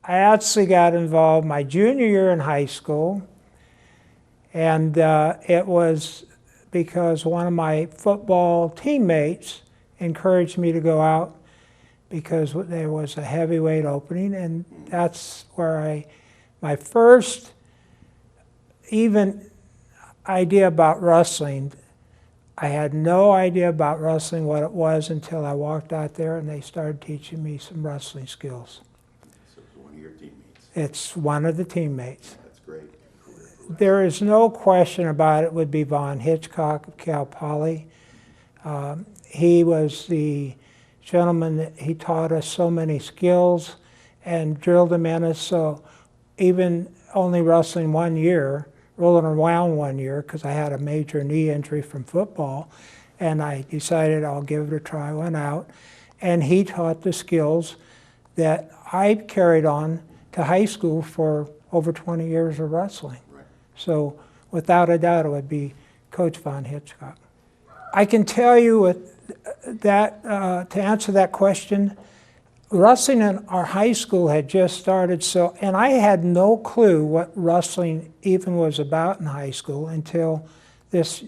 I actually got involved my junior year in high school, and it was because one of my football teammates encouraged me to go out because there was a heavyweight opening, and that's where my first even idea about wrestling. I had no idea about wrestling, what it was, until I walked out there and they started teaching me some wrestling skills. So it's one of your teammates? It's one of the teammates. That's great. There is no question about it would be Von Hitchcock of Cal Poly. He was the gentleman that he taught us so many skills and drilled them in us. So even only wrestling 1 year, rolling around 1 year, because I had a major knee injury from football, and I decided I'll give it a try, went out, and he taught the skills that I carried on to high school for over 20 years of wrestling. Right. So without a doubt, it would be Coach Von Hitchcock. I can tell you with that, to answer that question, wrestling in our high school had just started, and I had no clue what wrestling even was about in high school until this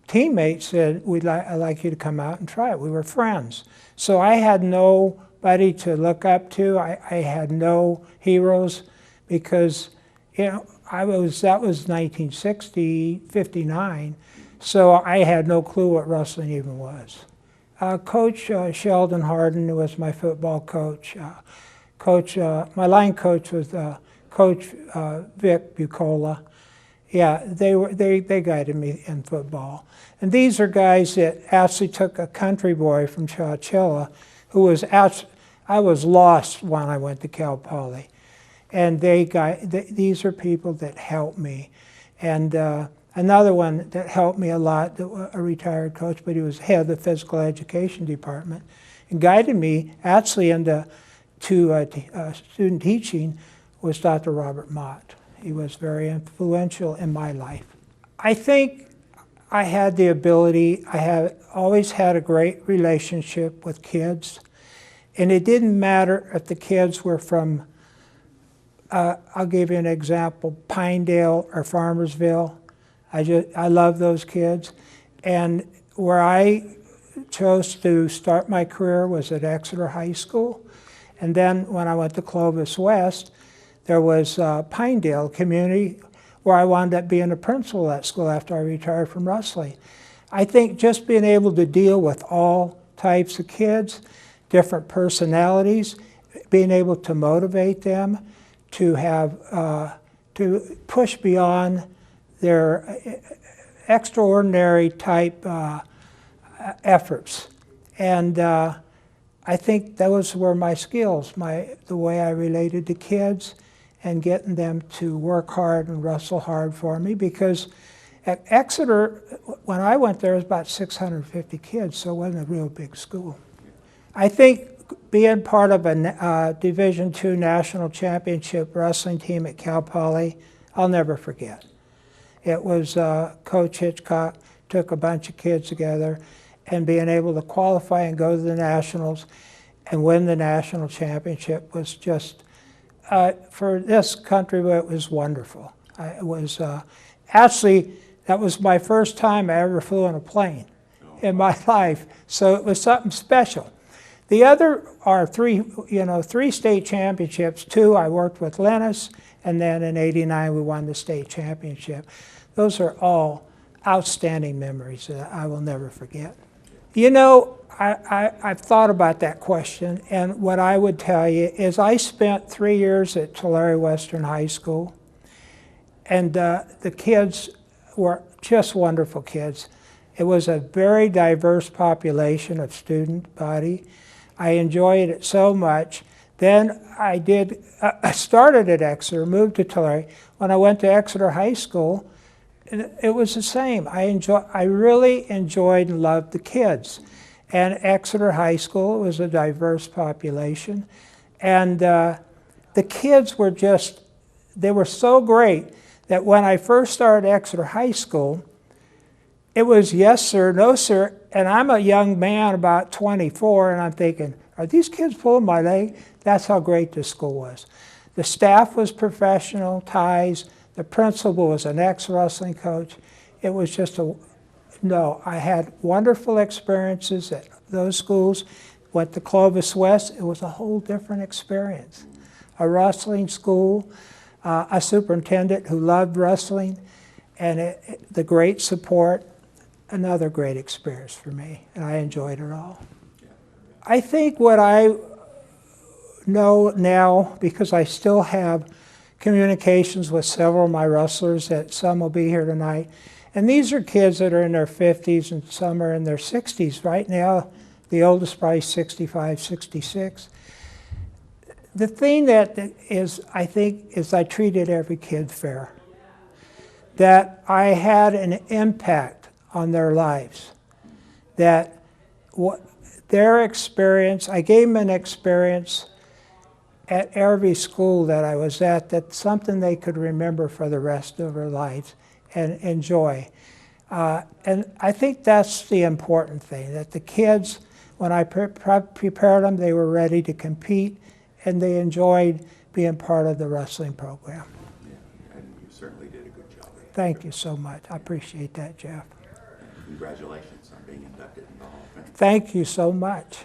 teammate said, I'd like you to come out and try it. We were friends. So I had nobody to look up to. I had no heroes because, that was 1960, 59. So I had no clue what wrestling even was. Coach Sheldon Harden was my football coach. My line coach was Coach Vic Bucola. Yeah, they guided me in football. And these are guys that actually took a country boy from Chowchilla who was I was lost when I went to Cal Poly. And these are people that helped me. And another one that helped me a lot, a retired coach, but he was head of the physical education department, and guided me actually into student teaching, was Dr. Robert Mott. He was very influential in my life. I think I had the ability, I have always had a great relationship with kids, and it didn't matter if the kids were from, I'll give you an example, Pinedale or Farmersville. I love those kids. And where I chose to start my career was at Exeter High School. And then when I went to Clovis West, there was Pinedale Community, where I wound up being a principal at school after I retired from wrestling. I think just being able to deal with all types of kids, different personalities, being able to motivate them, to have, to push beyond their extraordinary type efforts. And I think those were my skills, the way I related to kids and getting them to work hard and wrestle hard for me, because at Exeter, when I went there, it was about 650 kids, so it wasn't a real big school. I think being part of a Division II National Championship wrestling team at Cal Poly, I'll never forget. It was Coach Hitchcock took a bunch of kids together, and being able to qualify and go to the Nationals and win the national championship was just, for this country, it was wonderful. It was actually, that was my first time I ever flew in a plane in my life, so it was something special. The other are three state championships. 2, I worked with Lennis, and then in '89 we won the state championship. Those are all outstanding memories that I will never forget. I've thought about that question, and what I would tell you is I spent 3 years at Tulare Western High School, and the kids were just wonderful kids. It was a very diverse population of student body. I enjoyed it so much. Then I started at Exeter, moved to Tulare. When I went to Exeter High School, it was the same. I really enjoyed and loved the kids. And Exeter High School was a diverse population. And the kids were they were so great that when I first started Exeter High School, it was yes sir, no sir, and I'm a young man about 24, and I'm thinking, are these kids pulling my leg? That's how great this school was. The staff was professional, ties. The principal was an ex-wrestling coach. It was just I had wonderful experiences at those schools. Went to Clovis West, it was a whole different experience. A wrestling school, a superintendent who loved wrestling, and the great support, another great experience for me, and I enjoyed it all. I think what I know now, because I still have communications with several of my wrestlers, that some will be here tonight, and these are kids that are in their 50s and some are in their 60s. Right now, the oldest probably 65, 66. The thing that is, I think, is I treated every kid fair. That I had an impact on their lives. That their experience, I gave them an experience at every school that I was at, that's something they could remember for the rest of their lives and enjoy. And I think that's the important thing, that the kids, when I prepared them, they were ready to compete, and they enjoyed being part of the wrestling program. Yeah, and you certainly did a good job. Thank you so much. I appreciate that, Jeff. And congratulations on being inducted in the Hall of Fame. Thank you so much.